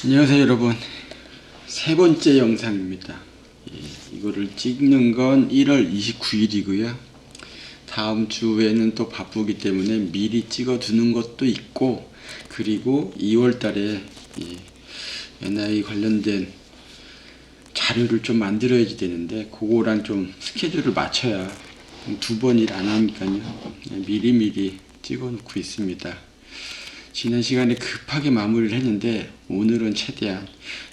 안녕하세요 여러분, 세 번째 영상입니다. 이거를 찍는 건 1월 29일이고요 다음 주에는 또 바쁘기 때문에 미리 찍어 두는 것도 있고, 그리고 2월 달에 NI 관련된 자료를 좀 만들어야지 되는데 그거랑 좀 스케줄을 맞춰야 두 번 일 안 하니까요, 미리미리 찍어 놓고 있습니다. 지난 시간에 급하게 마무리를 했는데 오늘은 최대한,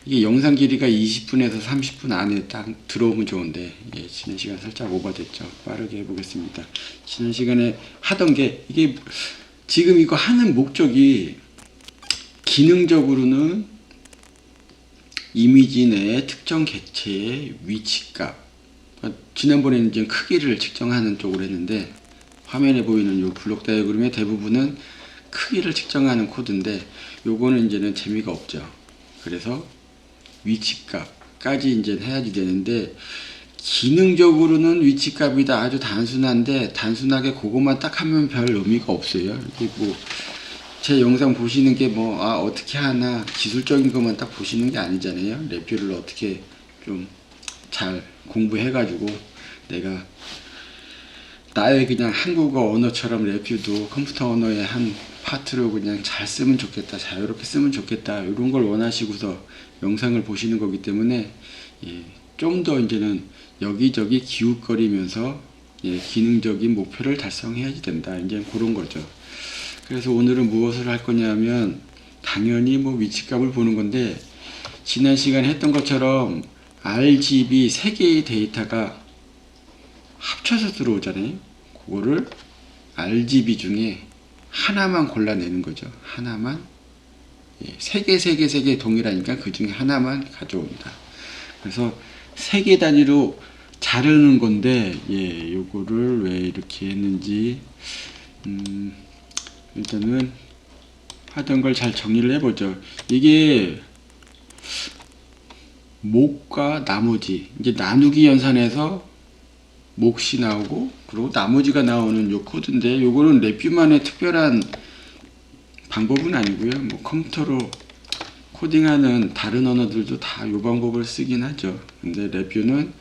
이게 영상 길이가 20분에서 30분 안에 딱 들어오면 좋은데 지난 시간 살짝 오버됐죠. 빠르게 해보겠습니다. 지난 시간에 하던 게, 이게 지금 이거 하는 목적이 기능적으로는 이미지 내의 특정 객체의 위치값, 지난번에는 이제 크기를 측정하는 쪽으로 했는데, 화면에 보이는 이 블록 다이어그램의 대부분은 크기를 측정하는 코드인데, 요거는 이제는 재미가 없죠. 그래서 위치값까지 이제 해야지 되는데, 기능적으로는 위치값이다 아주 단순한데, 단순하게 그것만 딱 하면 별 의미가 없어요. 이게 뭐 제 영상 보시는 게 어떻게 하나 기술적인 것만 딱 보시는 게 아니잖아요. 레뷰를 어떻게 좀 잘 공부해 가지고 내가 나의 그냥 한국어 언어처럼 레뷰도 컴퓨터 언어의 한 파트로 그냥 잘 쓰면 좋겠다, 자유롭게 쓰면 좋겠다, 이런 걸 원하시고서 영상을 보시는 거기 때문에 좀 더 이제는 여기저기 기웃거리면서 기능적인 목표를 달성해야지 된다, 이제 그런 거죠. 그래서 오늘은 무엇을 할 거냐면, 당연히 위치값을 보는 건데, 지난 시간에 했던 것처럼 RGB 3개의 데이터가 합쳐서 들어오잖아요. 그거를 RGB 중에 하나만 골라내는 거죠. 하나만. 3개 동일하니까 그 중에 하나만 가져온다. 그래서 3개 단위로 자르는 건데, 요거를 왜 이렇게 했는지, 일단은 하던 걸 잘 정리를 해보죠. 이게 목과 나머지, 이제 나누기 연산에서 몫이 나오고, 그리고 나머지가 나오는 요 코드인데, 요거는 레뷰만의 특별한 방법은 아니고요. 컴퓨터로 코딩하는 다른 언어들도 다 요 방법을 쓰긴 하죠. 근데 레뷰는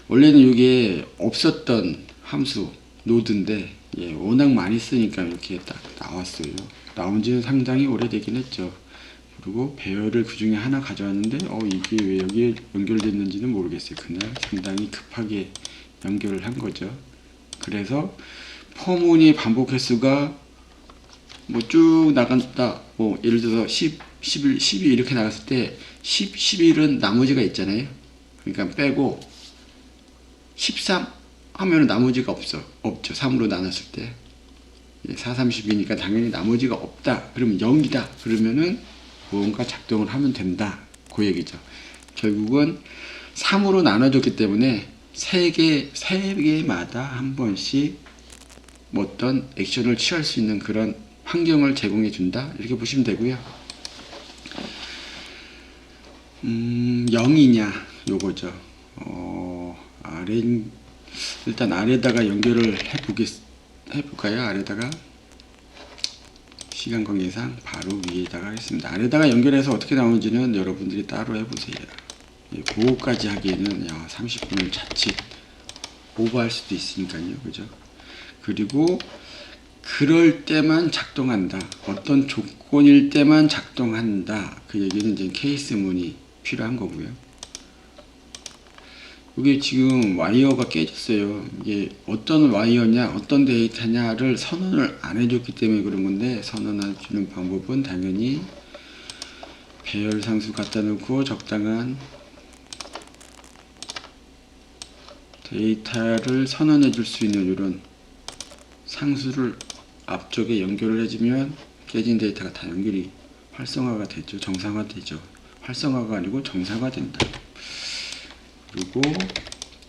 원래는 이게 없었던 함수 노드인데, 워낙 많이 쓰니까 이렇게 딱 나왔어요. 나온 지는 상당히 오래되긴 했죠. 그리고 배열을 그 중에 하나 가져왔는데, 이게 왜 여기에 연결됐는지는 모르겠어요. 그날 상당히 급하게 연결을 한 거죠. 그래서 포문이 반복 횟수가 쭉 나간다, 예를 들어서 10, 11, 12 이렇게 나갔을 때 10, 11은 나머지가 있잖아요. 그러니까 빼고 13 하면 나머지가 없죠. 3으로 나눴을 때 4, 30이니까 당연히 나머지가 없다. 그러면 0이다. 그러면은 무언가 작동을 하면 된다, 그 얘기죠. 결국은 3으로 나눠졌기 때문에 3개마다 한 번씩 어떤 액션을 취할 수 있는 그런 환경을 제공해 준다, 이렇게 보시면 되고요. 0이냐 요거죠. 일단 아래다가 연결을 해볼까요? 아래다가 시간 관계상 바로 위에다가 하겠습니다. 아래다가 연결해서 어떻게 나오는지는 여러분들이 따로 해보세요. 그거까지 하기에는 30분을 자칫 오버할 수도 있으니까요. 그죠? 그리고 그럴 때만 작동한다, 어떤 조건일 때만 작동한다, 그 얘기는 이제 케이스문이 필요한 거고요. 이게 지금 와이어가 깨졌어요. 이게 어떤 와이어냐, 어떤 데이터냐를 선언을 안 해줬기 때문에 그런 건데, 선언해주는 방법은 당연히 배열 상수 갖다 놓고 적당한 데이터를 선언해 줄 수 있는 이런 상수를 앞쪽에 연결을 해주면 깨진 데이터가 다 연결이 활성화가 되죠. 정상화되죠. 활성화가 아니고 정상화된다. 그리고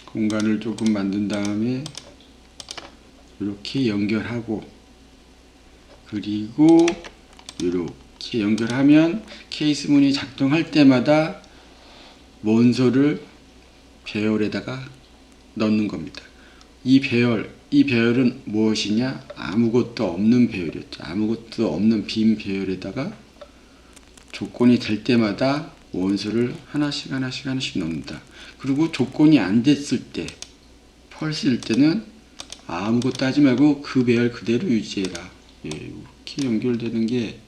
공간을 조금 만든 다음에 이렇게 연결하고, 그리고 이렇게 연결하면 케이스문이 작동할 때마다 원소를 배열에다가 넣는 겁니다. 이 배열은 무엇이냐? 아무것도 없는 배열이었죠. 아무것도 없는 빈 배열에다가 조건이 될 때마다 원소를 하나씩 넣는다. 그리고 조건이 안 됐을 때, 펄스일 때는 아무것도 하지 말고 그 배열 그대로 유지해라. 예, 이렇게 연결되는 게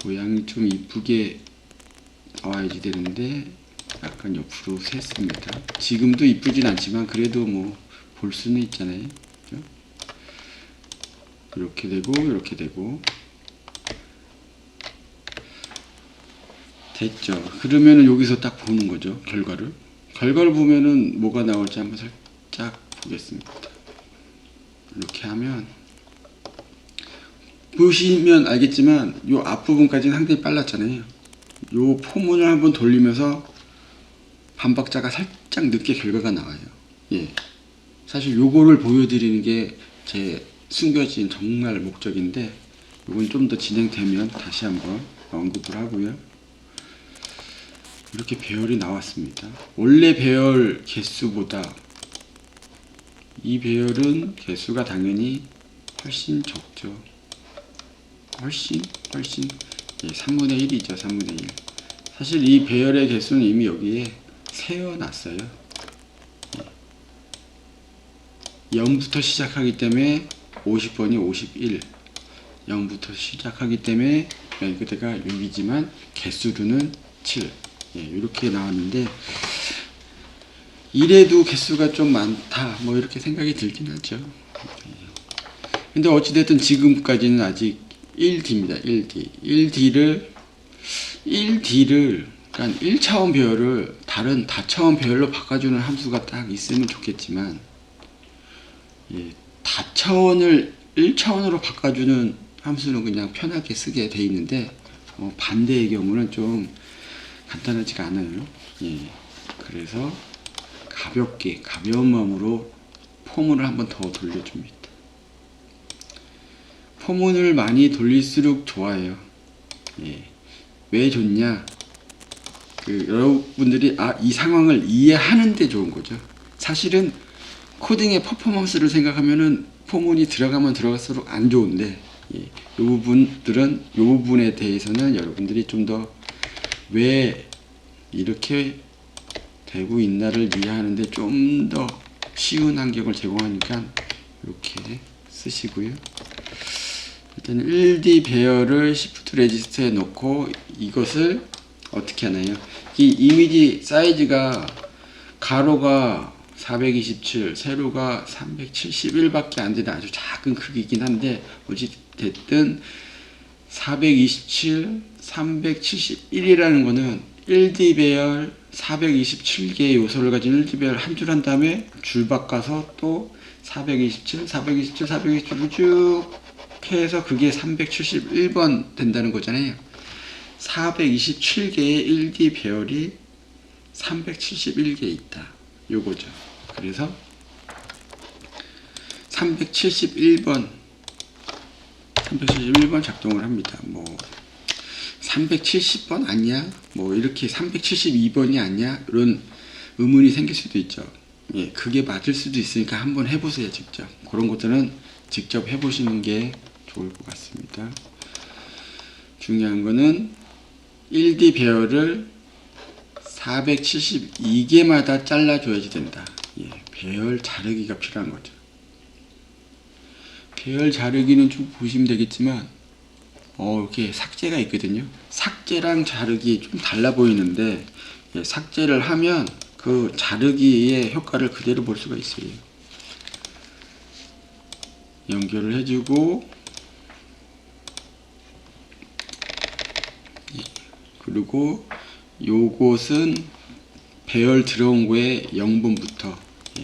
모양이 좀 이쁘게 나와야지 되는데 약간 옆으로 샜습니다. 지금도 이쁘진 않지만 그래도 뭐 볼 수는 있잖아요. 그죠? 이렇게 되고 이렇게 되고 됐죠. 그러면은 여기서 딱 보는 거죠. 결과를 보면은 뭐가 나올지 한번 살짝 보겠습니다. 이렇게 하면 보시면 알겠지만 요 앞부분까지는 상당히 빨랐잖아요. 요 포문을 한번 돌리면서 반박자가 살짝 늦게 결과가 나와요. 예. 사실 요거를 보여드리는 게 제 숨겨진 정말 목적인데 요건 좀 더 진행되면 다시 한번 언급을 하고요. 이렇게 배열이 나왔습니다. 원래 배열 개수보다 이 배열은 개수가 당연히 훨씬 적죠. 훨씬 예, 3분의 1이죠. 3분의 1. 사실 이 배열의 개수는 이미 여기에 세워놨어요. 0부터 시작하기 때문에 50번이 51, 0부터 시작하기 때문에 그대가 6이지만 개수로는 7. 예, 이렇게 나왔는데 이래도 개수가 좀 많다 뭐 이렇게 생각이 들긴 하죠. 근데 어찌됐든 지금까지는 아직 1D입니다. 1D. 1D를 그러니까 1차원 배열을 다른 다차원 배열로 바꿔주는 함수가 딱 있으면 좋겠지만 예, 다차원을 1차원으로 바꿔주는 함수는 그냥 편하게 쓰게 돼 있는데 반대의 경우는 좀 간단하지가 않아요. 예, 그래서 가벼운 마음으로 포문을 한번 더 돌려줍니다. 포문을 많이 돌릴수록 좋아요. 예, 왜 좋냐? 여러분들이 이 상황을 이해하는데 좋은 거죠. 사실은 코딩의 퍼포먼스를 생각하면은 포문이 들어가면 들어갈수록 안 좋은데 이 부분에 대해서는 여러분들이 좀 더 왜 이렇게 되고 있나를 이해하는데 좀 더 쉬운 환경을 제공하니까 이렇게 쓰시고요. 일단 1D 배열을 시프트 레지스터에 놓고 이것을 어떻게 하나요? 이 이미지 사이즈가 가로가 427, 세로가 371밖에 안 되는 아주 작은 크기이긴 한데 어찌됐든 427, 371이라는 거는 1D 배열 427개의 요소를 가진 1D 배열 한 줄 한 다음에 줄 바꿔서 또 427, 427을 쭉 해서 그게 371번 된다는 거잖아요. 427개의 1D 배열이 371개 있다. 요거죠. 그래서 371번 작동을 합니다. 뭐 370번 아니야? 뭐 이렇게 372번이 아니야? 이런 의문이 생길 수도 있죠. 예, 그게 맞을 수도 있으니까 한번 해보세요. 직접. 그런 것들은 직접 해보시는 게 좋을 것 같습니다. 중요한 거는 1D 배열을 472개마다 잘라줘야지 된다. 예, 배열 자르기가 필요한 거죠. 배열 자르기는 좀 보시면 되겠지만 이렇게 삭제가 있거든요. 삭제랑 자르기 좀 달라 보이는데 예, 삭제를 하면 그 자르기의 효과를 그대로 볼 수가 있어요. 연결을 해주고 예, 그리고 요것은 배열 들어온 거에 0번부터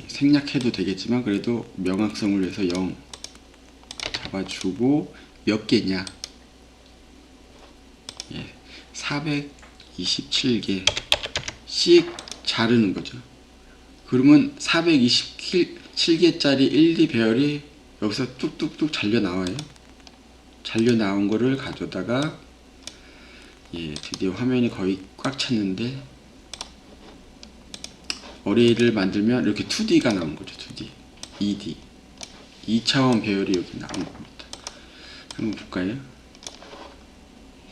생략해도 되겠지만 그래도 명확성을 위해서 0 잡아주고 몇 개냐 427개씩 자르는 거죠. 그러면 427개짜리 1D 배열이 여기서 뚝뚝뚝 잘려 나와요. 잘려 나온 거를 가져다가 드디어 화면이 거의 꽉 찼는데 어레이를 만들면 이렇게 2D가 나온 거죠. 2D, 2D 2차원 배열이 여기 나온 겁니다. 한번 볼까요?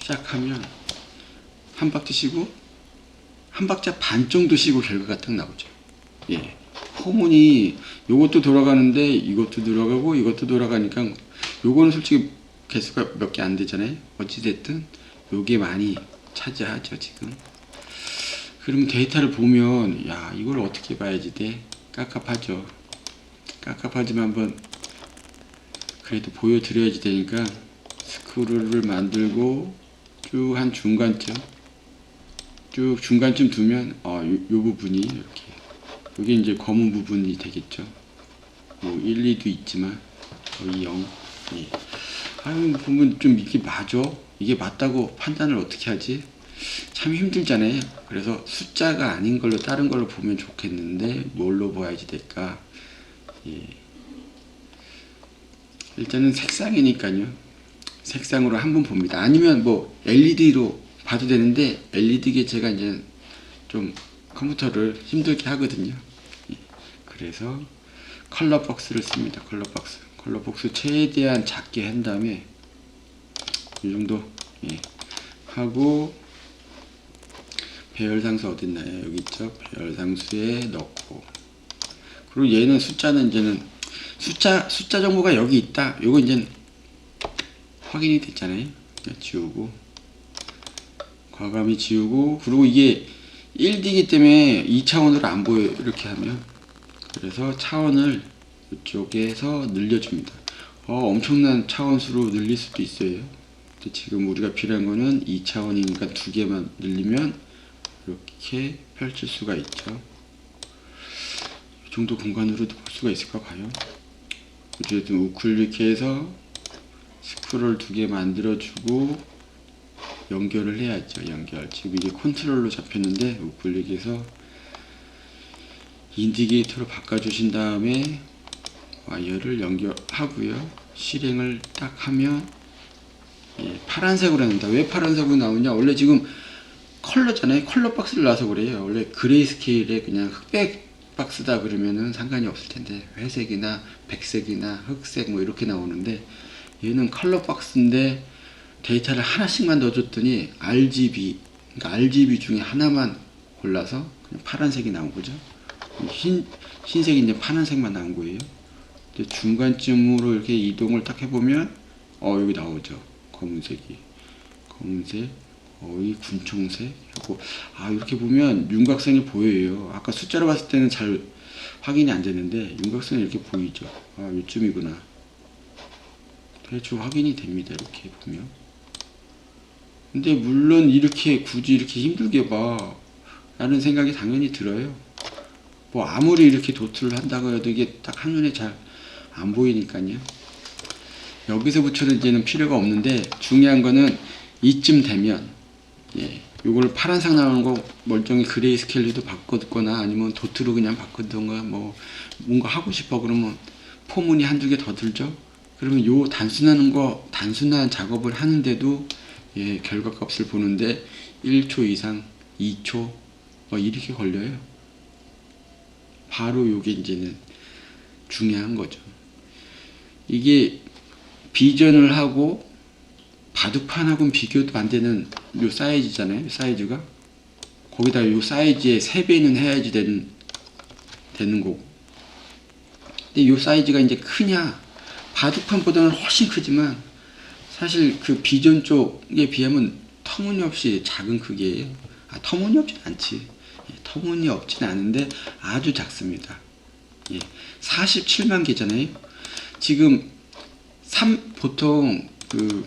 시작하면 한 바퀴 쉬고 한 박자 반 정도 쉬고 결과가 딱 나오죠. 예. 호문이 요것도 돌아가는데 이것도 돌아가고 이것도 돌아가니까 요거는 솔직히 개수가 몇 개 안 되잖아요. 어찌됐든 요게 많이 차지하죠 지금. 그럼 데이터를 보면 야 이걸 어떻게 봐야지 돼? 깝깝하죠. 깝깝하지만 한번 그래도 보여드려야지 되니까 스크롤을 만들고 쭉 한 중간쯤 쭉 중간쯤 두면 요 부분이 이렇게 여기 이제 검은 부분이 되겠죠. 뭐 1, 2도 있지만 거의 0. 예. 아유 보면 좀 이게 맞아? 이게 맞다고 판단을 어떻게 하지? 참 힘들잖아요. 그래서 숫자가 아닌 걸로 다른 걸로 보면 좋겠는데 뭘로 봐야지 될까? 예. 일단은 색상이니까요. 색상으로 한번 봅니다. 아니면 뭐 LED로 봐도 되는데 LED게 제가 이제 좀 컴퓨터를 힘들게 하거든요. 예. 그래서 컬러 박스를 씁니다. 컬러 박스 최대한 작게 한 다음에 이 정도 예. 하고 배열상수 어딨나요? 여기 있죠. 배열상수에 넣고 그리고 얘는 숫자는 이제는 숫자 정보가 여기 있다. 요거 이제 확인이 됐잖아요. 지우고 과감히 지우고 그리고 이게 1D이기 때문에 2차원으로 안 보여요. 이렇게 하면 그래서 차원을 이쪽에서 늘려줍니다. 엄청난 차원수로 늘릴 수도 있어요. 근데 지금 우리가 필요한 거는 2차원이니까 두 개만 늘리면 이렇게 펼칠 수가 있죠. 이 정도 공간으로도 볼 수가 있을까 봐요. 어쨌든 우클릭해서 스크롤 두 개 만들어주고 연결을 해야죠. 연결. 지금 이게 컨트롤로 잡혔는데 우클릭해서 인디게이터로 바꿔주신 다음에 와이어를 연결하고요. 실행을 딱 하면 예, 파란색으로 나온다. 왜 파란색으로 나오냐? 원래 지금 컬러잖아요. 컬러 박스를 놔서 그래요. 원래 그레이스케일에 그냥 흑백 박스다 그러면은 상관이 없을 텐데 회색이나 백색이나 흑색 뭐 이렇게 나오는데 얘는 컬러 박스인데 데이터를 하나씩만 넣어줬더니 RGB, 그러니까 RGB 중에 하나만 골라서 그냥 파란색이 나온 거죠. 흰색이 이제 파란색만 나온 거예요. 근데 중간쯤으로 이렇게 이동을 딱 해보면 여기 나오죠. 검은색, 거의 군청색 하고 이렇게 보면 윤곽선이 보여요. 아까 숫자로 봤을 때는 잘 확인이 안 되는데 윤곽선이 이렇게 보이죠. 요쯤이구나. 대충 확인이 됩니다. 이렇게 보면. 근데 물론 이렇게 굳이 이렇게 힘들게 봐 라는 생각이 당연히 들어요. 뭐 아무리 이렇게 도트를 한다고 해도 이게 딱 한눈에 잘 안 보이니까요. 여기서부터는 이제는 필요가 없는데 중요한 거는 이쯤 되면 요걸 파란색 나오는 거 멀쩡히 그레이스케일로 바꿨거나 아니면 도트로 그냥 바꾸던가 뭐 뭔가 하고 싶어 그러면 포문이 한두 개 더 들죠. 그러면 요 단순한 작업을 하는데도 결과값을 보는데 1초 이상 2초 이렇게 걸려요. 바로 요게 이제는 중요한 거죠. 이게 비전을 하고 바둑판하고는 비교도 안 되는 요 사이즈잖아요. 사이즈가 거기다 요 사이즈의 3배는 해야지 되는 거고. 근데 요 사이즈가 이제 크냐? 바둑판보다는 훨씬 크지만 사실 그 비전 쪽에 비하면 터무니없이 작은 크기예요. 터무니없진 않지. 터무니없진 않은데 아주 작습니다. 47만 개잖아요. 지금 보통 그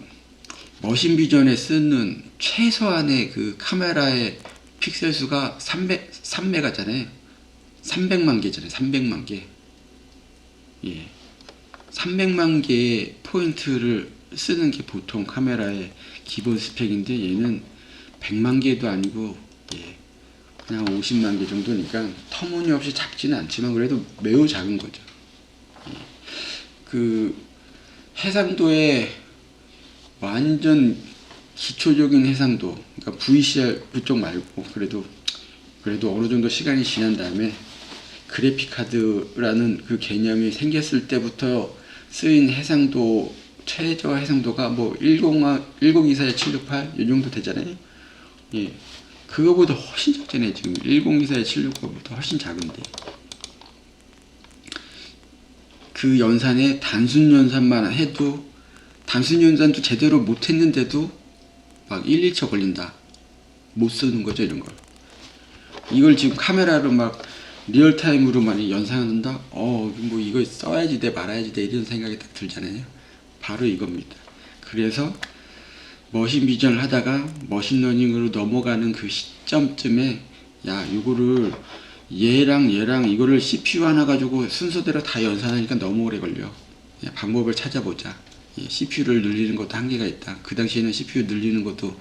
머신 비전에 쓰는 최소한의 그 카메라의 픽셀 수가 3메가잖아요. 300만 개잖아요. 300만 개. 300만 개의 포인트를 쓰는 게 보통 카메라의 기본 스펙인데 얘는 100만 개도 아니고 그냥 50만 개 정도니까 터무니없이 작지는 않지만 그래도 매우 작은 거죠. 그 해상도의 완전 기초적인 해상도, 그러니까 VCR 그쪽 말고 그래도 어느 정도 시간이 지난 다음에 그래픽 카드라는 그 개념이 생겼을 때부터 쓰인 해상도 최저 해상도가 뭐 1024에 768 이 정도 되잖아요. 예, 그거보다 훨씬 작잖아요. 지금 1024에 768보다 훨씬 작은데 그 연산에 단순 연산만 해도 단순 연산도 제대로 못했는데도 막 1, 2초 걸린다. 못 쓰는 거죠, 이런 걸. 이걸 지금 카메라로 막 리얼타임으로 많이 연산한다? 뭐 이거 써야지 돼 말아야지 돼 이런 생각이 딱 들잖아요. 바로 이겁니다. 그래서 머신 비전을 하다가 머신러닝으로 넘어가는 그 시점쯤에 야 요거를 얘랑 이거를 CPU 하나 가지고 순서대로 다 연산하니까 너무 오래 걸려. 방법을 찾아보자. CPU를 늘리는 것도 한계가 있다. 그 당시에는 CPU 늘리는 것도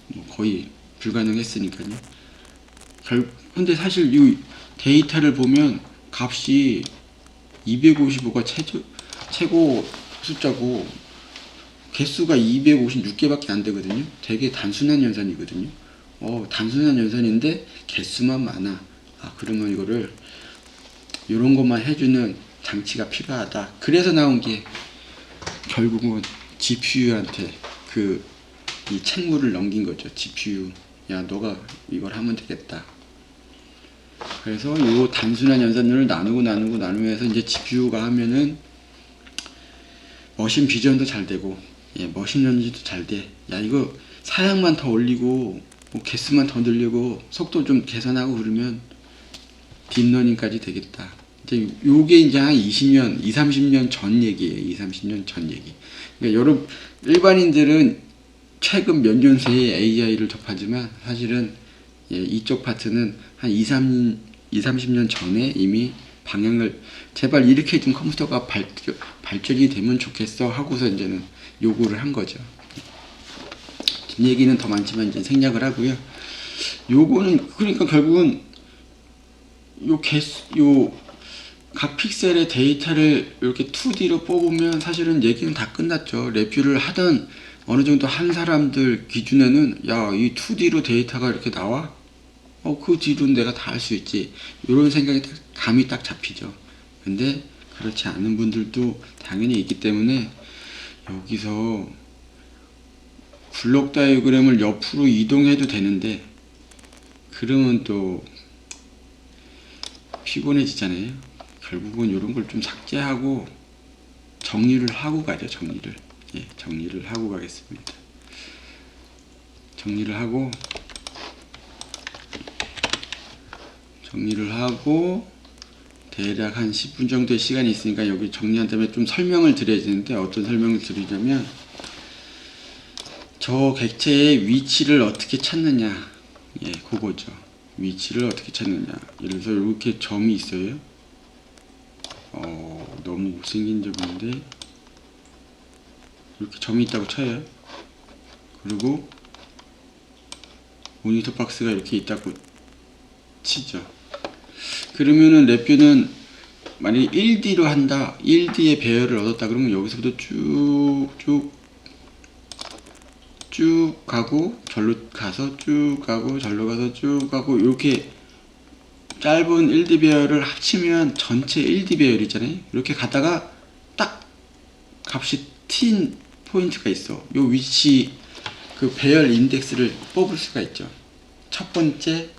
뭐 거의 불가능했으니까요. 근데 사실 이 데이터를 보면 값이 255가 최고 숫자고 개수가 256개밖에 안 되거든요. 되게 단순한 연산이거든요. 단순한 연산인데 개수만 많아. 그러면 이거를 이런 것만 해주는 장치가 필요하다. 그래서 나온 게 결국은 GPU한테 이 책무를 넘긴 거죠. GPU, 야 너가 이걸 하면 되겠다. 그래서 이 단순한 연산을 나누면서 이제 GPU가 하면은 머신 비전도 잘 되고, 머신 런닝도 잘 돼. 야 이거 사양만 더 올리고 뭐 개수만 더 늘리고 속도 좀 개선하고 그러면 딥러닝까지 되겠다. 이제 요게 이제 한 20년, 30년 전 얘기예요. 30년 전 얘기. 그러니까 여러분 일반인들은 최근 몇 년 새에 AI를 접하지만 사실은 이쪽 파트는 한 30년 전에 이미 방향을 제발 이렇게 좀 컴퓨터가 발전이 되면 좋겠어 하고서 이제는 요구를 한 거죠. 뒷 얘기는 더 많지만 이제 생략을 하고요. 요거는 그러니까 결국은 각 픽셀의 데이터를 이렇게 2D로 뽑으면 사실은 얘기는 다 끝났죠. 레뷰를 하던 어느 정도 한 사람들 기준에는 야, 이 2D로 데이터가 이렇게 나와? 그 뒤로는 내가 다 할 수 있지. 이런 생각이 감이 딱 잡히죠. 근데 그렇지 않은 분들도 당연히 있기 때문에 여기서 블록 다이어그램을 옆으로 이동해도 되는데 그러면 또 피곤해지잖아요. 결국은 이런 걸 좀 삭제하고 정리를 하고 가죠. 정리를 하고 가겠습니다. 정리를 하고 대략 한 10분 정도의 시간이 있으니까 여기 정리한 다음에 좀 설명을 드려야 되는데 어떤 설명을 드리냐면 저 객체의 위치를 어떻게 찾느냐, 그거죠. 위치를 어떻게 찾느냐. 예를 들어서 이렇게 점이 있어요. 너무 못생긴 점인데 이렇게 점이 있다고 쳐요. 그리고 모니터 박스가 이렇게 있다고 치죠. 그러면은 랩뷰는 만약에 1D로 한다, 1D의 배열을 얻었다 그러면 여기서부터 쭉 가고 절로 가서 쭉 가고 절로 가서 쭉 가고 이렇게 짧은 1D 배열을 합치면 전체 1D 배열이잖아요. 이렇게 가다가 딱 값이 튄 포인트가 있어. 요 위치 그 배열 인덱스를 뽑을 수가 있죠. 첫 번째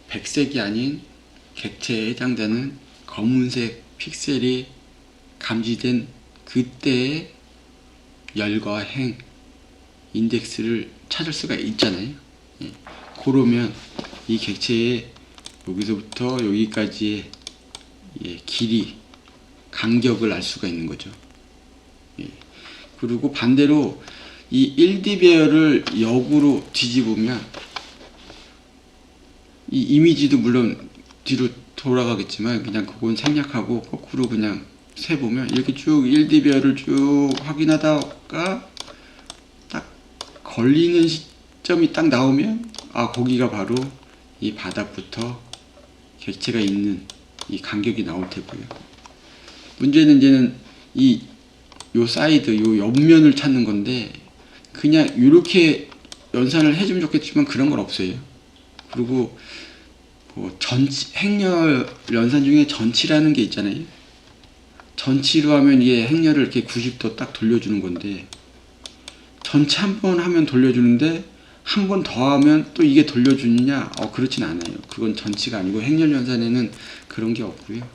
백색이 아닌 객체에 해당되는 검은색 픽셀이 감지된 그때의 열과 행 인덱스를 찾을 수가 있잖아요. 그러면 이 객체의 여기서부터 여기까지의 길이, 간격을 알 수가 있는 거죠. 그리고 반대로 이 1D 배열을 역으로 뒤집으면 이 이미지도 물론 뒤로 돌아가겠지만 그냥 그건 생략하고 거꾸로 그냥 세보면 이렇게 쭉 1D 배열을 쭉 확인하다가 딱 걸리는 시점이 딱 나오면 거기가 바로 이 바닥부터 객체가 있는 이 간격이 나올 테고요. 문제는 이제는 요 사이드, 요 옆면을 찾는 건데 그냥 이렇게 연산을 해주면 좋겠지만 그런 건 없어요. 그리고 행렬 연산 중에 전치라는 게 있잖아요. 전치로 하면 이게 행렬을 이렇게 90도 딱 돌려주는 건데, 전치 한 번 하면 돌려주는데 한 번 더 하면 또 이게 돌려주느냐? 그렇진 않아요. 그건 전치가 아니고 행렬연산에는 그런 게 없고요.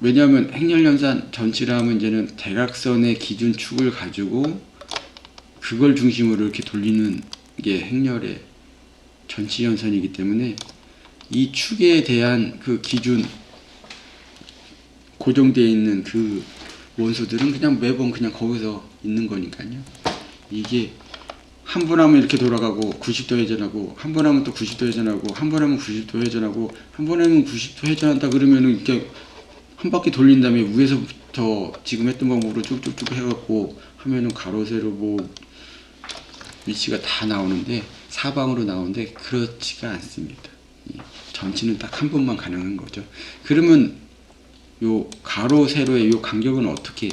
왜냐하면 행렬연산 전치라 하면 이제는 대각선의 기준축을 가지고 그걸 중심으로 이렇게 돌리는 게 행렬의 전치연산이기 때문에 이 축에 대한 그 기준 고정되어 있는 그 원소들은 그냥 매번 그냥 거기서 있는 거니까요. 이게 한 번 하면 이렇게 돌아가고 90도 회전하고, 한 번 하면 또 90도 회전하고, 한 번 하면 90도 회전하고, 한 번 하면 90도 회전한다 그러면은 이렇게 한 바퀴 돌린 다음에 위에서부터 지금 했던 방법으로 쭉쭉쭉 해갖고 하면은 가로 세로 뭐 위치가 다 나오는데, 사방으로 나오는데 그렇지가 않습니다. 전치는 딱 한 번만 가능한 거죠. 그러면 요 가로 세로의 요 간격은 어떻게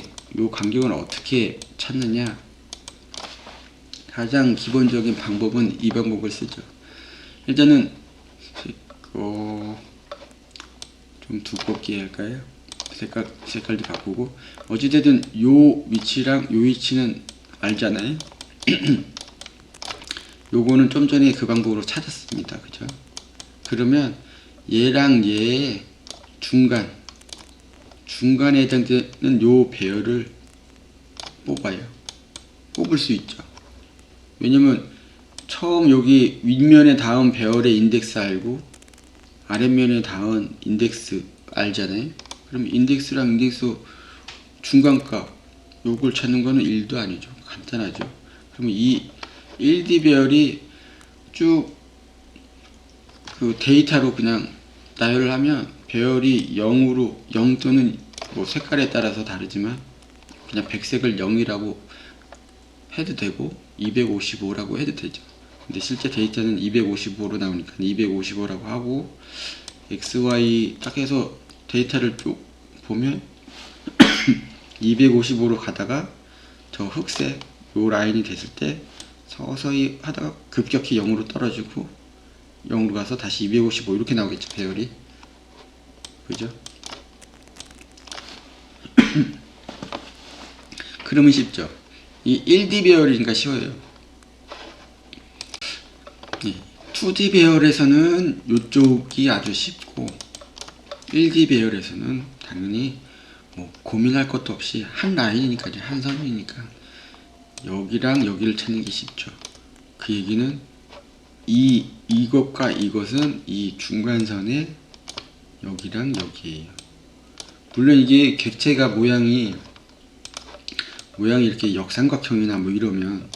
찾느냐? 가장 기본적인 방법은 이 방법을 쓰죠. 일단은 좀 두껍게 할까요? 색깔도 바꾸고, 어찌되든 요 위치랑 요 위치는 알잖아요. 요거는 좀 전에 그 방법으로 찾았습니다. 그죠? 그러면 얘랑 얘의 중간에 해당되는 요 배열을 뽑을 수 있죠. 왜냐면 처음 여기 윗면에 닿은 배열의 인덱스 알고 아랫면에 닿은 인덱스 알잖아요. 그럼 인덱스랑 인덱스 중간값 요걸 찾는 거는 1도 아니죠. 간단하죠. 그러면 이 1D 배열이 쭉 그 데이터로 그냥 나열을 하면 배열이 0 또는 뭐 색깔에 따라서 다르지만 그냥 백색을 0이라고 해도 되고 255라고 해도 되죠. 근데 실제 데이터는 255로 나오니까 255라고 하고, XY 딱 해서 데이터를 쭉 보면 255로 가다가 저 흑색 요 라인이 됐을 때 서서히 하다가 급격히 0으로 떨어지고 0으로 가서 다시 255 이렇게 나오겠죠, 배열이. 그죠? 그러면 쉽죠. 이 1D 배열이니까 쉬워요. 2D 배열에서는 이쪽이 아주 쉽고, 1D 배열에서는 당연히 뭐 고민할 것도 없이 한 라인이니까, 한 선이니까 여기랑 여기를 찾는 게 쉽죠. 그 얘기는 이것과 이것은 이 중간선의 여기랑 여기에요. 물론 이게 객체가 모양이 이렇게 역삼각형이나 뭐 이러면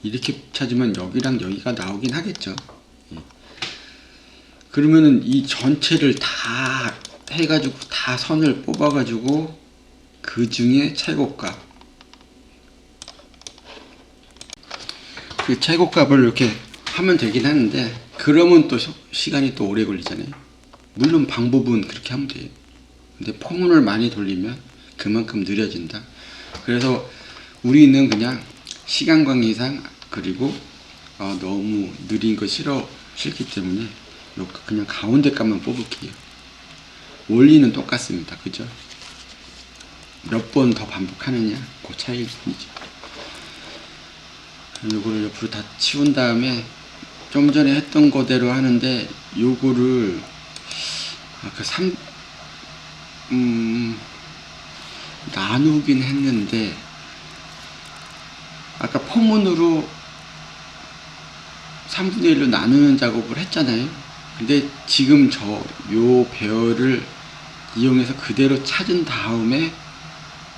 이렇게 찾으면 여기랑 여기가 나오긴 하겠죠. 그러면은 이 전체를 다 해가지고 다 선을 뽑아가지고 그 중에 최고값, 그 최고값을 이렇게 하면 되긴 하는데, 그러면 또 시간이 또 오래 걸리잖아요. 물론 방법은 그렇게 하면 돼요. 근데 포문을 많이 돌리면 그만큼 느려진다. 그래서 우리는 그냥 시간 관계상, 그리고 너무 느린 거 싫기 때문에 그냥 가운데 값만 뽑을게요. 원리는 똑같습니다. 그죠? 몇 번 더 반복하느냐, 그 차이일 뿐이죠. 요거를 옆으로 다 치운 다음에 좀 전에 했던 거대로 하는데, 요거를 나누긴 했는데, 아까 포문으로 3분의 1로 나누는 작업을 했잖아요. 근데 지금 요 배열을 이용해서 그대로 찾은 다음에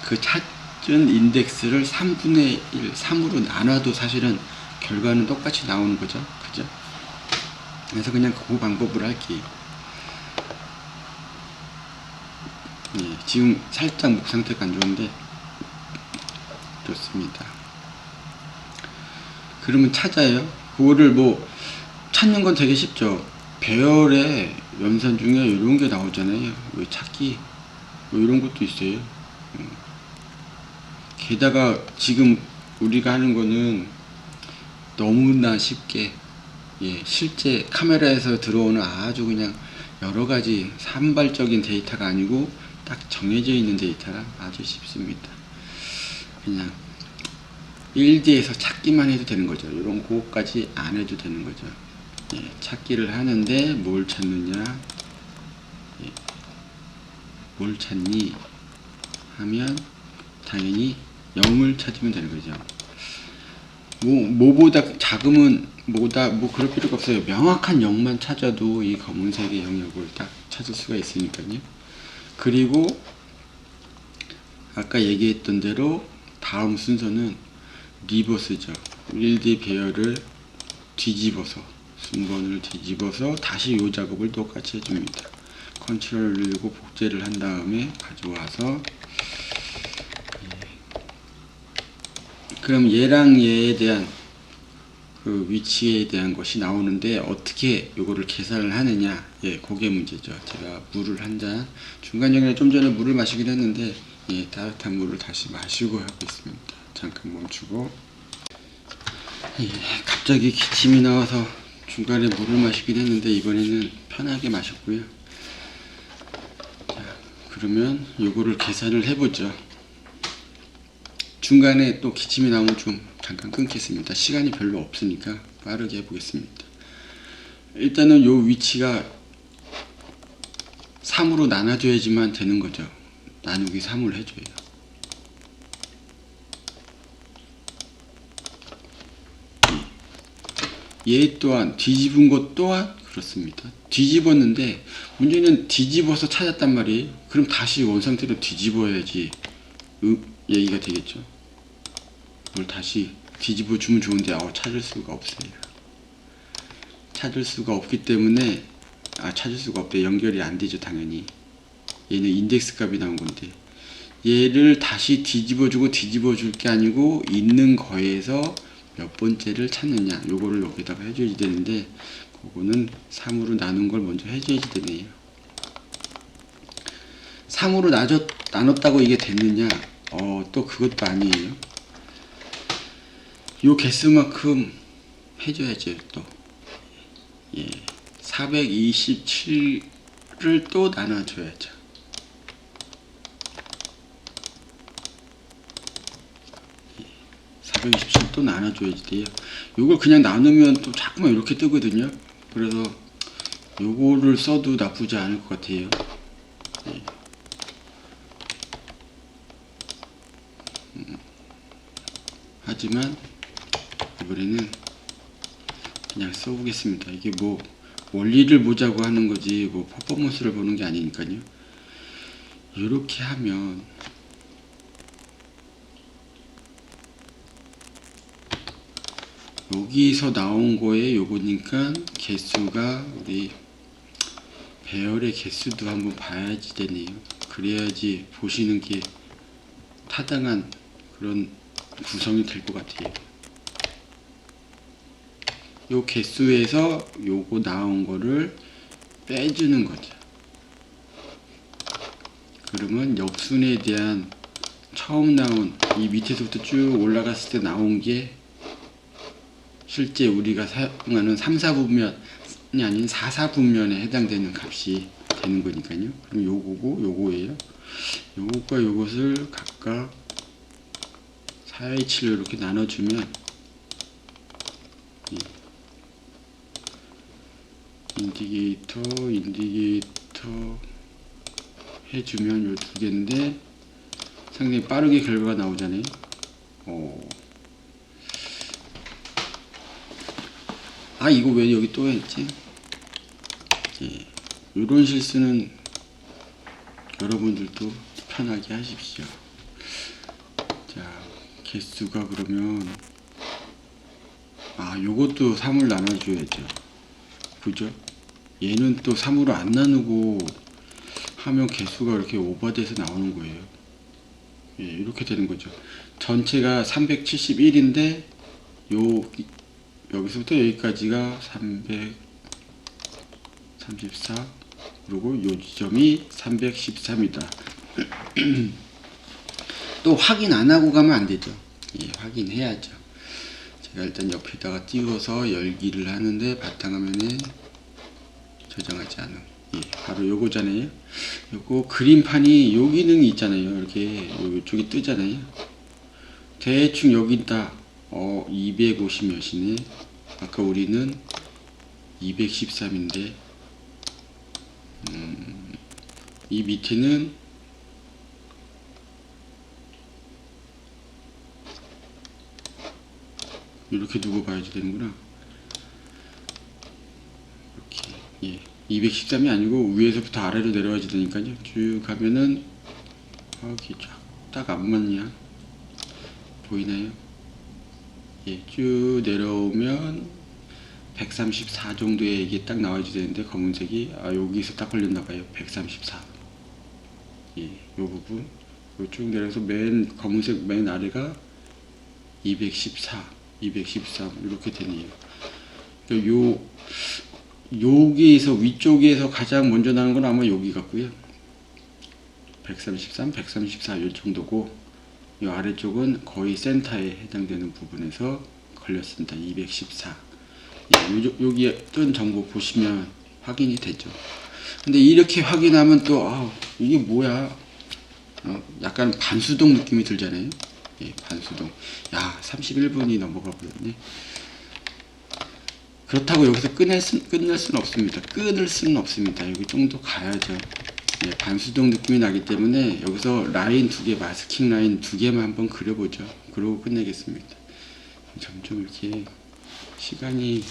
그 찾은 인덱스를 3분의 1, 3으로 나눠도 사실은 결과는 똑같이 나오는 거죠. 그죠? 그래서 그냥 그 방법으로 할게요. 지금 살짝 목 상태가 안 좋은데 좋습니다. 그러면 찾아요. 그거를 뭐 찾는 건 되게 쉽죠. 배열의 연산 중에 이런 게 나오잖아요. 찾기 뭐 이런 것도 있어요. 게다가 지금 우리가 하는 거는 너무나 쉽게, 실제 카메라에서 들어오는 아주 그냥 여러 가지 산발적인 데이터가 아니고 딱 정해져 있는 데이터라 아주 쉽습니다. 그냥 1D에서 찾기만 해도 되는 거죠. 이런 그것까지 안 해도 되는 거죠. 예, 찾기를 하는데 뭘 찾느냐, 예, 뭘 찾니 하면 당연히 0을 찾으면 되는 거죠. 뭐보다 작으면 뭐다 뭐 그럴 필요가 없어요. 명확한 0만 찾아도 이 검은색의 영역을 딱 찾을 수가 있으니까요. 그리고 아까 얘기했던 대로 다음 순서는 리버스죠. 1D 배열을 뒤집어서 순번을 뒤집어서 다시 이 작업을 똑같이 해줍니다. 컨트롤 누르고 복제를 한 다음에 가져와서, 그럼 얘랑 얘에 대한 그 위치에 대한 것이 나오는데 어떻게 이거를 계산을 하느냐, 예, 그게 문제죠. 제가 물을 한 잔, 중간중간에 좀 전에 물을 마시긴 했는데, 예, 따뜻한 물을 다시 마시고 하고 있습니다. 잠깐 멈추고. 예, 갑자기 기침이 나와서 중간에 물을 마시긴 했는데 이번에는 편하게 마셨고요. 자, 그러면 요거를 계산을 해보죠. 중간에 또 기침이 나오면 좀 잠깐 끊겠습니다. 시간이 별로 없으니까 빠르게 해보겠습니다. 일단은 요 위치가 3으로 나눠줘야지만 되는 거죠. 나누기 3을 해줘요. 얘 또한 뒤집은 것 또한 그렇습니다. 뒤집었는데 문제는 뒤집어서 찾았단 말이에요. 그럼 다시 원상태로 뒤집어야지 얘기가 되겠죠. 이걸 다시 뒤집어 주면 좋은데 찾을 수가 없어요. 찾을 수가 없기 때문에 찾을 수가 없대. 연결이 안 되죠. 당연히 얘는 인덱스 값이 나온 건데 얘를 다시 뒤집어 주고 뒤집어 줄 게 아니고 있는 거에서 몇 번째를 찾느냐, 요거를 여기다가 해줘야지 되는데 그거는 3으로 나눈 걸 먼저 해줘야지 되네요. 3으로 나눴다고 이게 됐느냐, 또 그것도 아니에요. 요 개수만큼 해줘야죠. 또 예, 427을 또 나눠줘야죠. 427 또 나눠줘야지 돼요. 요걸 그냥 나누면 또 자꾸만 이렇게 뜨거든요. 그래서 요거를 써도 나쁘지 않을 것 같아요. 예. 하지만 이번에는 그냥 써보겠습니다. 이게 뭐 원리를 보자고 하는 거지 뭐 퍼포먼스를 보는 게 아니니까요. 이렇게 하면 여기서 나온 거에 요거니까 개수가 우리 배열의 개수도 한번 봐야지 되네요. 그래야지 보시는 게 타당한 그런 구성이 될 것 같아요. 요 개수에서 요거 나온 거를 빼주는 거죠. 그러면 역순에 대한 처음 나온 이 밑에서부터 쭉 올라갔을 때 나온 게 실제 우리가 사용하는 3, 4분면이 아닌 4, 4분면에 해당되는 값이 되는 거니까요. 그럼 요거고 요거예요. 요것과 요것을 각각 4H로 이렇게 나눠주면 인디게이터 해주면 요 두 개인데 상당히 빠르게 결과가 나오잖아요. 이거 왜 여기 또 했지? 예, 이런 실수는 여러분들도 편하게 하십시오. 자, 개수가 그러면 요것도 3을 나눠줘야죠. 그죠? 얘는 또 3으로 안 나누고 하면 개수가 이렇게 오버돼서 나오는 거예요. 예, 이렇게 되는 거죠. 전체가 371인데 여기서부터 여기까지가 334, 그리고 요 지점이 313이다. 또 확인 안 하고 가면 안 되죠. 예, 확인해야죠. 제가 일단 옆에다가 띄워서 열기를 하는데 바탕화면에 저장하지 않음. 예, 바로 요거잖아요. 요거 그림판이 요 기능이 있잖아요. 이렇게 요쪽이 뜨잖아요. 대충 여기다 250몇이네. 아까 우리는 213인데 이 밑에는 이렇게 두고 봐야지 되는구나. 이렇게 예, 213이 아니고 위에서부터 아래로 내려와야 되니까요. 쭉 가면은 여기 딱 안 맞냐? 보이나요? 예, 쭉 내려오면 134 정도에 이게 딱 나와야 되는데 검은색이 여기서 딱 걸렸나봐요. 134. 예, 요 부분 쭉 내려서 맨 검은색 맨 아래가 214, 213 이렇게 되네요. 여기에서 위쪽에서 가장 먼저 나는 건 아마 여기 같고요. 133, 134 이 정도고 이 아래쪽은 거의 센터에 해당되는 부분에서 걸렸습니다. 214. 예, 여기에 뜬 정보 보시면 확인이 되죠. 근데 이렇게 확인하면 또 이게 뭐야? 약간 반수동 느낌이 들잖아요. 예, 반수동. 야, 31분이 넘어가 버렸네. 그렇다고 여기서 끝낼 수는 없습니다. 끊을 수는 없습니다. 여기 좀 더 가야죠. 예, 반수동 느낌이 나기 때문에 여기서 라인 2개, 마스킹 라인 2개만 한번 그려보죠. 그러고 끝내겠습니다. 점점 이렇게 시간이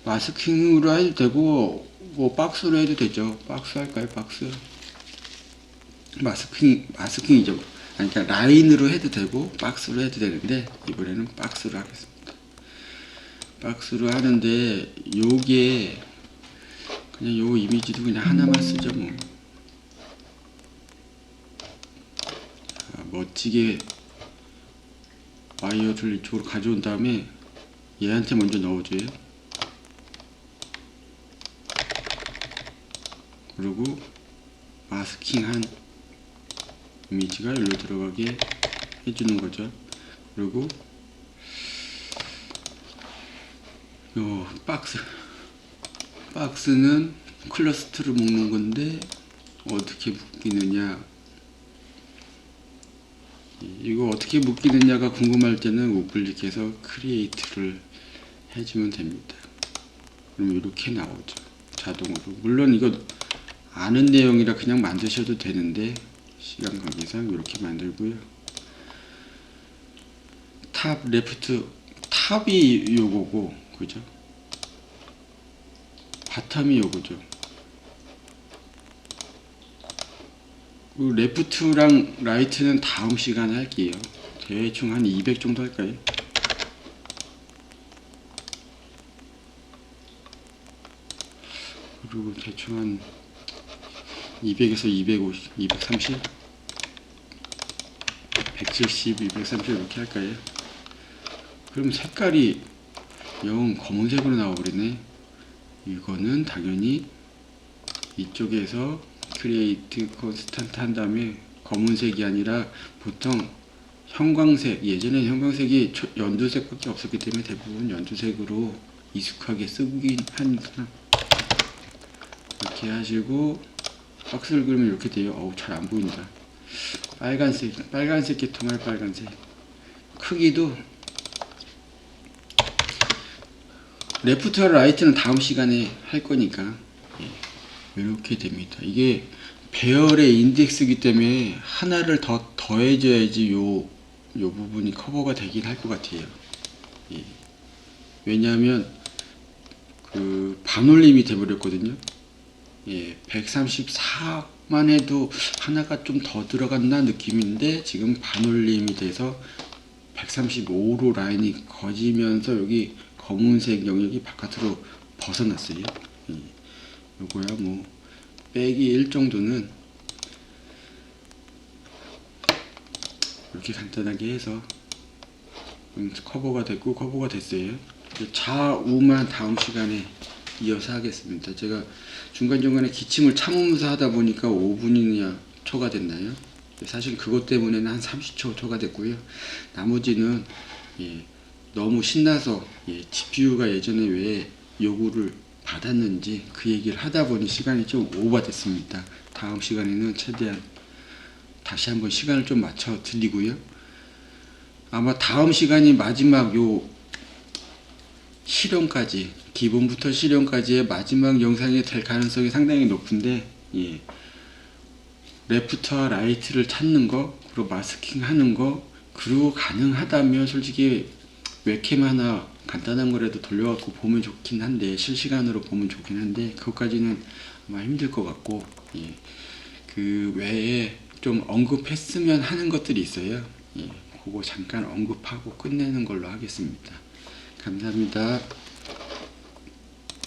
마스킹으로 해도 되고 뭐 박스로 해도 되죠. 박스 할까요? 박스. 마스킹이죠. 아니, 그러니까 라인으로 해도 되고 박스로 해도 되는데 이번에는 박스로 하겠습니다. 박스로 하는데 요게 그냥 요 이미지도 그냥 하나만 쓰죠 뭐. 멋지게 와이어를 이쪽으로 가져온 다음에 얘한테 먼저 넣어줘요. 그리고 마스킹한 이미지가 여기로 들어가게 해주는 거죠. 그리고 요 박스는 클러스터를 묶는 건데 어떻게 묶이느냐, 이거 어떻게 묶이느냐가 궁금할 때는 우클릭해서 크리에이트를 해주면 됩니다. 그럼 이렇게 나오죠, 자동으로. 물론 이거 아는 내용이라 그냥 만드셔도 되는데 시간 관계상 이렇게 만들고요. 탑 레프트, 탑이 요거고 그죠? 바텀이 요거죠. 그리고 레프트랑 라이트는 다음 시간에 할게요. 대충 한 200 정도 할까요? 그리고 대충 한 200에서 250, 230, 170, 230 이렇게 할까요? 그럼 색깔이 영 검은색으로 나와버리네. 이거는 당연히 이쪽에서 크리에이트 콘스탄트 한 다음에 검은색이 아니라 보통 형광색, 예전에 형광색이 연두색밖에 없었기 때문에 대부분 연두색으로 익숙하게 쓰긴 하니까 이렇게 하시고 박스를 그리면 이렇게 돼요. 어우, 잘 안 보인다. 빨간색 계통할 빨간색. 크기도 레프트와 라이트는 다음 시간에 할 거니까 이렇게 됩니다. 이게 배열의 인덱스이기 때문에 하나를 더 더해줘야지 요 부분이 커버가 되긴 할 것 같아요. 예. 왜냐하면 그 반올림이 돼버렸거든요. 예, 134만 해도 하나가 좀 더 들어간다 느낌인데 지금 반올림이 돼서 135로 라인이 거지면서 여기 검은색 영역이 바깥으로 벗어났어요. 요거야 뭐 빼기 1 정도는 이렇게 간단하게 해서 커버가 됐고 커버가 됐어요. 좌우만 다음 시간에 이어서 하겠습니다. 제가 중간중간에 기침을 참으면서 하다 보니까 5분이나 초과됐나요? 사실 그것 때문에는 한 30초 초과됐고요. 나머지는 너무 신나서 GPU가 예전에 왜 요구를 받았는지 그 얘기를 하다 보니 시간이 좀 오버됐습니다. 다음 시간에는 최대한 다시 한번 시간을 좀 맞춰 드리고요. 아마 다음 시간이 마지막 요 실험까지, 기본부터 실험까지의 마지막 영상이 될 가능성이 상당히 높은데, 예. 레프트와 라이트를 찾는 거, 그리고 마스킹 하는 거, 그리고 가능하다면 솔직히 웹캠 하나 간단한 거라도 돌려갖고 보면 좋긴 한데, 실시간으로 보면 좋긴 한데, 그것까지는 아마 힘들 것 같고, 예. 그 외에 좀 언급했으면 하는 것들이 있어요. 예. 그거 잠깐 언급하고 끝내는 걸로 하겠습니다. 감사합니다.